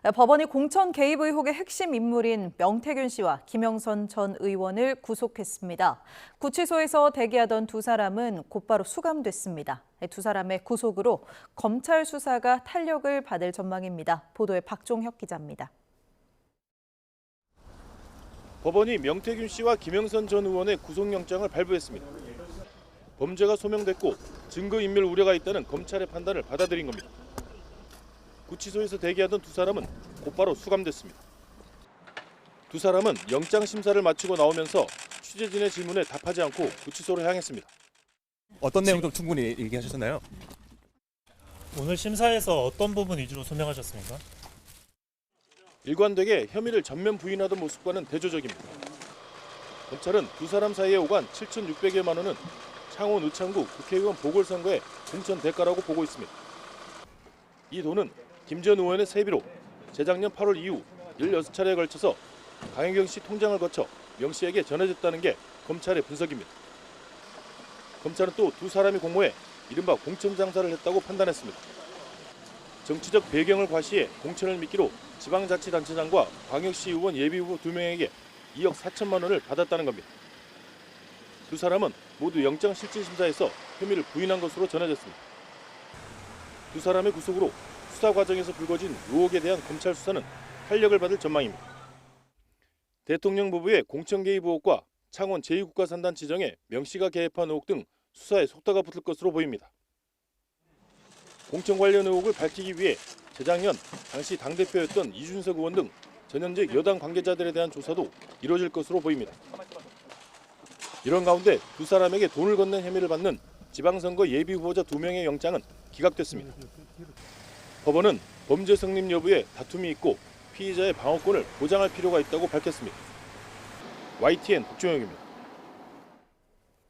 법원이 공천 개입 의혹의 핵심 인물인 명태균 씨와 김영선 전 의원을 구속했습니다. 구치소에서 대기하던 두 사람은 곧바로 수감됐습니다. 두 사람의 구속으로 검찰 수사가 탄력을 받을 전망입니다. 보도에 박종혁 기자입니다. 법원이 명태균 씨와 김영선 전 의원의 구속영장을 발부했습니다. 범죄가 소명됐고 증거인멸 우려가 있다는 검찰의 판단을 받아들인 겁니다. 구치소에서 대기하던 두 사람은 곧바로 수감됐습니다. 두 사람은 영장 심사를 마치고 나오면서 취재진의 질문에 답하지 않고 구치소로 향했습니다. 어떤 내용 좀 충분히 얘기하셨나요? 오늘 심사에서 어떤 부분 위주로 소명하셨습니까? 일관되게 혐의를 전면 부인하던 모습과는 대조적입니다. 검찰은 두 사람 사이에 오간 7,600여만 원은 창원 의창구 국회의원 보궐선거의 공천 대가라고 보고 있습니다. 이 돈은 김 전 의원의 세비로 재작년 8월 이후 16차례에 걸쳐서 강혜경 씨 통장을 거쳐 명 씨에게 전해졌다는 게 검찰의 분석입니다. 검찰은 또 두 사람이 공모해 이른바 공천 장사를 했다고 판단했습니다. 정치적 배경을 과시해 공천을 미끼로 지방자치단체장과 광역시 의원 예비후보 2명에게 2억 4천만 원을 받았다는 겁니다. 두 사람은 모두 영장실질심사에서 혐의를 부인한 것으로 전해졌습니다. 두 사람의 구속으로 수사 과정에서 불거진 의혹에 대한 검찰 수사는 탄력을 받을 전망입니다. 대통령 부부의 공천 개입 의혹과 창원 제2국가산단 지정에 명 씨가 개입한 의혹 등 수사에 속도가 붙을 것으로 보입니다. 공천 관련 의혹을 밝히기 위해 재작년 당시 당대표였던 이준석 의원 등 전현직 여당 관계자들에 대한 조사도 이뤄질 것으로 보입니다. 이런 가운데 두 사람에게 돈을 건넨 혐의를 받는 지방선거 예비후보자 2명의 영장은 기각됐습니다. 법원은 범죄 성립 여부에 다툼이 있고 피의자의 방어권을 보장할 필요가 있다고 밝혔습니다. YTN 박종혁입니다.